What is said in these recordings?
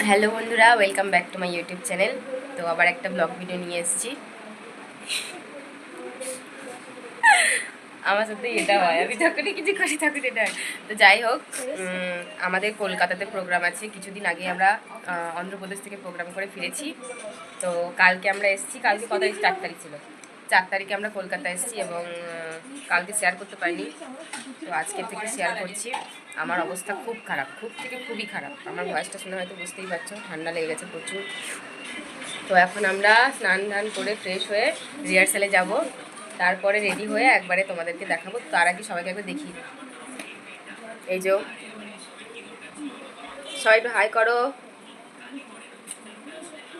Hello বন্ধুরা, welcome back to my YouTube channel. তো আবার একটা ব্লগ ভিডিও নিয়ে এসেছি। আমার সাথে এটা হয়, আমি যখনই কিছু করি তখন এটা হয়। তো যাই হোক, আমাদের কলকাতাতে প্রোগ্রাম আছে। কিছুদিন আগে আমরা অন্ধ্রপ্রদেশ থেকে প্রোগ্রাম করে ফিরেছি। তো কালকে আমরা এসেছি। কালকে কত তারিখ? 4 তারিখ ছিল। 4 তারিখে আমরা কলকাতা এসেছি এবং কালকে শেয়ার করতে পারিনি। তো আজকে থেকে শেয়ার করছি। আমার অবস্থা খুব খারাপ, খুব থেকে খুবই খারাপ। আমার ভয়েসটা শুনে হয়তো বুঝতেই পারছো, ঠান্ডা লেগে গেছে প্রচুর। তো এখন আমরা স্নান ধান করে ফ্রেশ হয়ে রিহার্সালে যাব। তারপরে রেডি হয়ে একবারে তোমাদেরকে দেখাবো। তার আগে সবাইকে একবার দেখি। এই যে সবাই একটু হাই করো।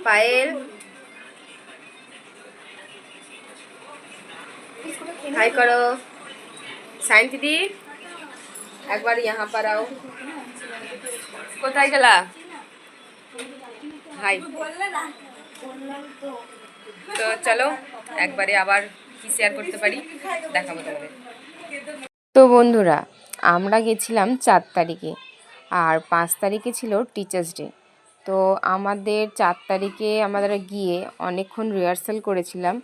পায়েল, হাই করো। সাইন দিদি, একবার यहाँ पर आओ। কোথায় গেলা? হাই। তো চলো একবারে আবার কি শেয়ার করতে পারি দেখাবো তোমাদের। তো বন্ধুরা, আমরা গেছিলাম 4 তারিখে, আর 5 তারিখে ছিল টিচার্স ডে। তো আমাদের 4 তারিখে আমরা গিয়ে অনেকক্ষণ রিহার্সাল করেছিলাম।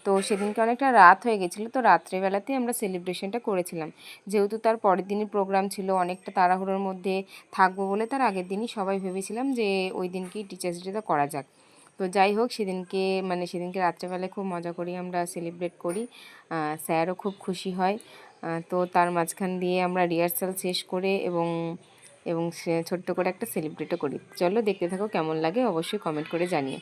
তো সেদিনকে অনেকটা রাত হয়ে গেছিলো। তো রাত্রেবেলাতেই আমরা সেলিব্রেশনটা করেছিলাম। যেহেতু তার পরের দিনই প্রোগ্রাম ছিল, অনেকটা তাড়াহুড়োর মধ্যে থাকবো বলে তার আগের দিনই সবাই ভেবেছিলাম যে ওই দিনকেই টিচার্স ডেটা করা যাক। তো যাই হোক, সেদিনকে রাত্রেবেলায় খুব মজা করি, আমরা সেলিব্রেট করি। স্যারও খুব খুশি হয়। তো তার মাঝখান দিয়ে আমরা রিহার্সাল শেষ করে এবং এবং সে ছোট্ট করে একটা সেলিব্রেটও করি। চলো দেখতে থাকো, কেমন লাগে অবশ্যই কমেন্ট করে জানিও।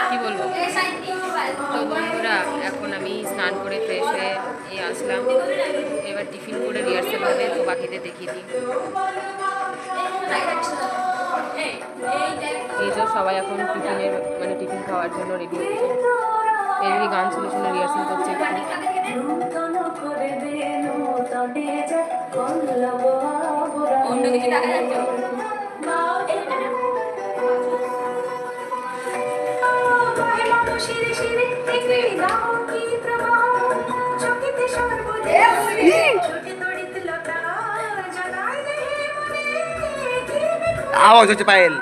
কি বলবো? তো বন্ধুরা, এখন আমি স্নান করে ফ্রেশ হয়ে আসলাম। এবার টিফিন করে রিহার্সাল হবে, তো বাকিদের দেখিয়ে দিই। এই যে সবাই এখন টিফিন খাওয়ার জন্য রেডি হচ্ছে। এদিকে গান শুনে শুনে রিহার্সাল করছে। অন্যদিকে দেখা যাচ্ছে। আওয়াজ হচ্ছে পায়েল।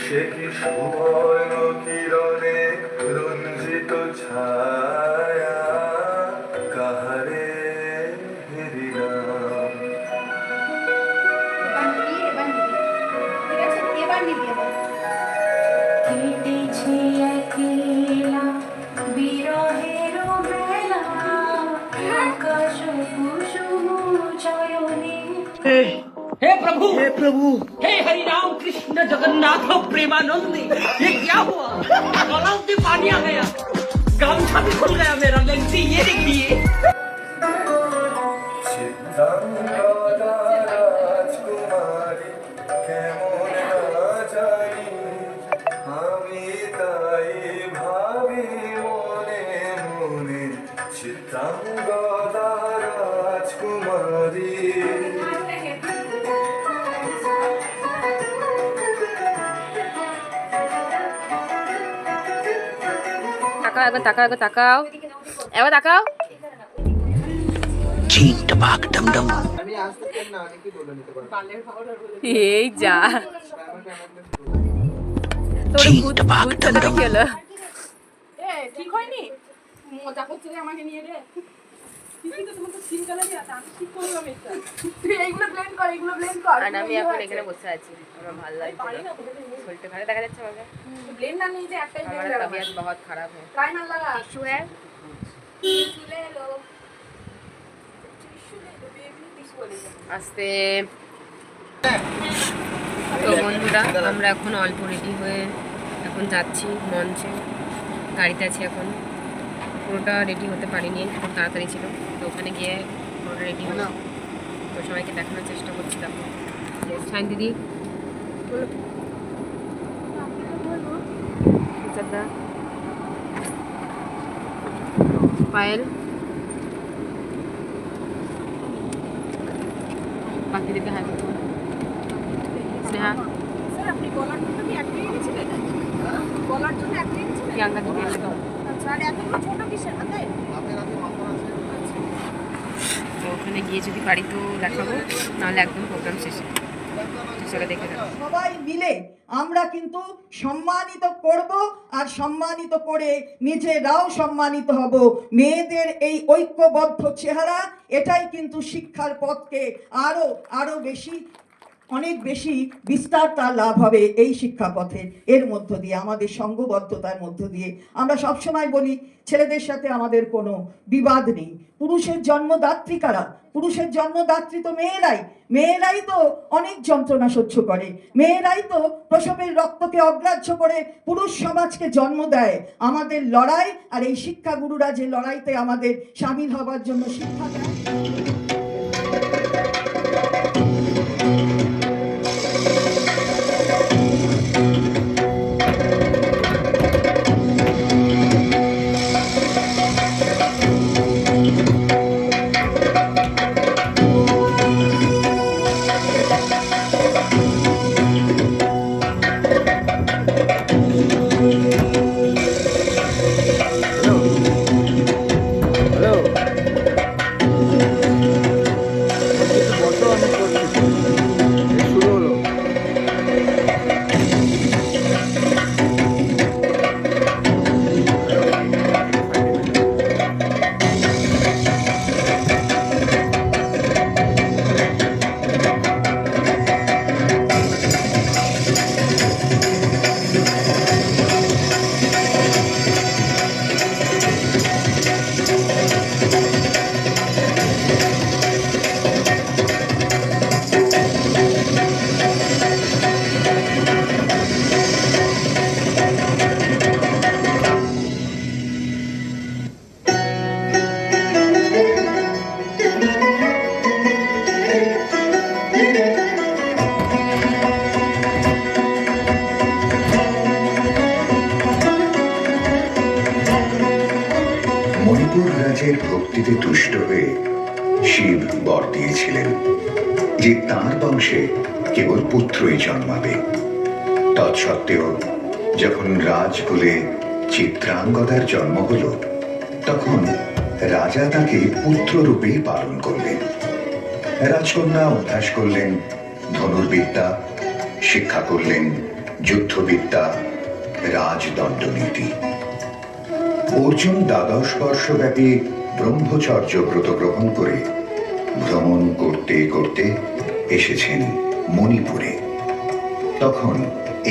সে কি সুবর্ণ কিরণে রঞ্জিত ছায়া, কাহারে হেরিলাম। কেটেছে একলা বিরহের বেলা, আকাশ কুসুম চয়নে। हे प्रभु, हे प्रभु, हे हरि राम कृष्ण जगन्नाथ प्रेमानंद, ये क्या हुआ? गलाव से पानी आ गया, गामछा भी खुल गया मेरा। लेंसी ये देखिए। রাজকুমারী কেমন না জানি, আমি তাই ভাবি মনে মনে, চিত্রাঙ্গদা রাজকুমারী। তাকাও, একবার তাকাও, একবার তাকাও, একবার তাকাও। এই যা তোর ভূত ছাড়া কি হলো? ঠিক হয়নি, মজা করছিস আমাকে নিয়ে রে। আর আমি এখন এখানে বসে আছি, আমার ভালো লাগছে না, শরীরটা ভালো দেখা যাচ্ছে আমাকে। हमारा तबीयत बहुत खराब है। टिश्यू है? আস্তে। তো বন্ধুরা আমরা এখন অল্প রেডি হয়ে এখন যাচ্ছি মঞ্চে, গাড়িতে আছি এখন। পুরোটা রেডি হতে পারিনি, খুব তাড়াতাড়ি ছিল, তো ওখানে গিয়ে পুরোটা রেডি হলো। তো সবাইকে দেখানোর চেষ্টা করছি। দেখো শাইন দিদি, পায়েল, বাকি দিদি হাই করবো, স্নেহা, প্রিয়াঙ্কা দিদি একদম। তো ওখানে গিয়ে যদি পারি তো দেখাবো, নাহলে একদম প্রোগ্রাম শেষে। চলো দেখে যাবো। সবাই মিলে আমরা কিন্তু সম্মানিত করব, আর সম্মানিত করে নিজেরাও সম্মানিত হব। মেয়েদের এই ঐক্যবদ্ধ চেহারা, এটাই কিন্তু শিক্ষার পথকে আরো আরো বেশি, অনেক বেশি বিস্তার তার লাভ হবে এই শিক্ষা পথে। এর মধ্য দিয়ে, আমাদের সঙ্গবদ্ধতার মধ্য দিয়ে, আমরা সবসময় বলি ছেলেদের সাথে আমাদের কোনো বিবাদ নেই। পুরুষের জন্মদাত্রী কারা? পুরুষের জন্মদাত্রী তো মেয়েরাই। মেয়েরাই তো অনেক যন্ত্রণা সহ্য করে, মেয়েরাই তো প্রসবের রক্তকে অগ্রাহ্য করে পুরুষ সমাজকে জন্ম দেয়। আমাদের লড়াই, আর এই শিক্ষাগুরুরা যে লড়াইতে আমাদের সামিল হবার জন্য শিক্ষা দেয়। মণিপুর রাজের ভক্তিতে তুষ্ট হয়ে শিব বর দিয়েছিলেন যে তাঁর বংশে কেবল পুত্রই জন্মাবে। তৎসত্ত্বেও যখন রাজকুলে চিত্রাঙ্গদার জন্ম হল, তখন রাজা তাকে পুত্ররূপেই পালন করলেন। রাজকন্যা অভ্যাস করলেন ধনুর্বিদ্যা, শিক্ষা করলেন যুদ্ধবিদ্যা, রাজদণ্ডনীতি। অর্জুন 12 বর্ষব্যাপী ব্রহ্মচর্য ব্রত গ্রহণ করে ভ্রমণ করতে করতে এসেছেন মণিপুরে। তখন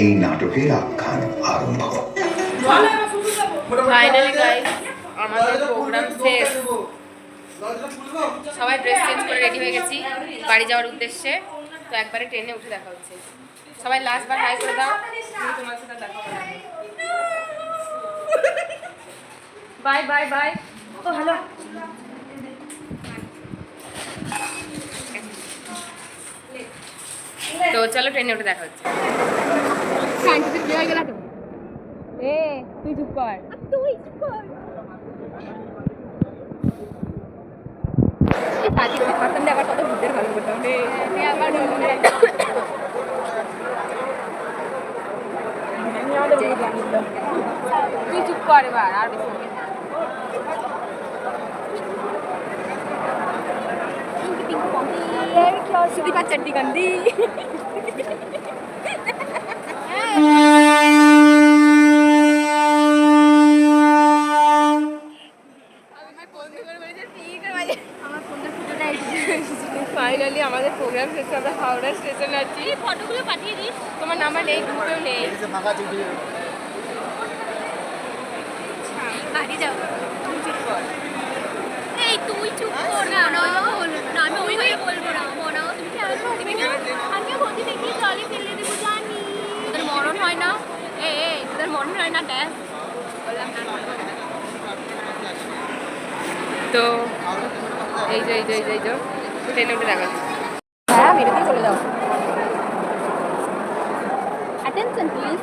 এই নাটকের আখ্যান আরম্ভ। ফাইনালি গাইস, আমাদের প্রোগ্রাম শেষ। সবাই ড্রেস চেঞ্জ করে রেডি হয়ে গেছি বাড়ি যাওয়ার উদ্দেশ্যে। তো একবারে ট্রেনে উঠে দেখা হচ্ছে। সবাই লাস্ট বার হাই করে দাও, তোমার সাথে দেখা হবে। Bye bye bye. Oh hello. তো চলো ট্রেনে উঠে দেখা হচ্ছে। এ তুই চুপ কর, তুই চুপ কর। আবার কত ভূতের ভালো করতে হবে। তুই চুপ কর এবার, আর বেশি चड्डी गंदी। ফাইনালি আমাদের প্রোগ্রাম শেষে আমরা হাওড়া স্টেশন আছি। ফটোগুলো পাঠিয়ে দিস, তোমার নাম্বার নেই, গ্রুপেও নেই। বাড়ি যাও তুমি চুপ কর এই তুই চুপ কর না না আমি ওই হয়ে বলবো না মনে তুমি কি আমি বলতে দেখি জলে ফেলে দেবো জানি তোদের মরণ হয় না তোদের মরণ হয় না ড্যাস বললাম না তো এই যে ট্রেনে উঠে দেখা যাচ্ছে। হ্যাঁ মেরে দিয়ে চলে যাও। অ্যাটেনশন প্লিজ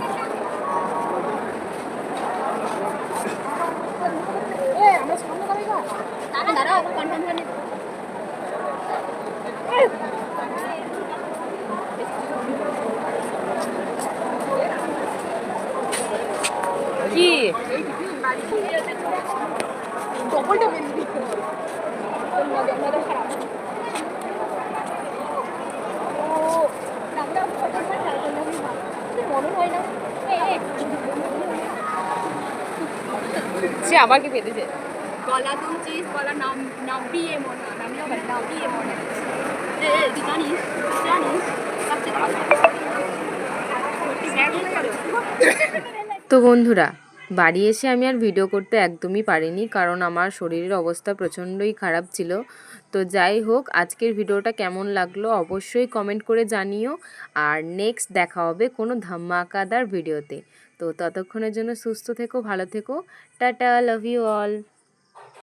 আমরা সামনে যাবো দাঁড়াও কনফার্ম করে কি ডবলটা বেরিয়ে খারাপ মনে হয় না সে আবার কি পেতেছে? গলা তুলছিস গলা নামিয়ে মনে নামিয়েও গেল নামিয়ে মনে জানিস তো বন্ধুরা, বাড়ি এসে আমি আর ভিডিও করতে একদমই পারিনি, কারণ আমার শরীরের অবস্থা প্রচণ্ডই খারাপ ছিল। তো যাই হোক, আজকের ভিডিওটা কেমন লাগলো অবশ্যই কমেন্ট করে জানিও। আর নেক্সট দেখা হবে কোনো ধামাকাদার ভিডিওতে। তো ততক্ষণের জন্য সুস্থ থেকো, ভালো থেকো, টাটা, লাভ ইউ অল।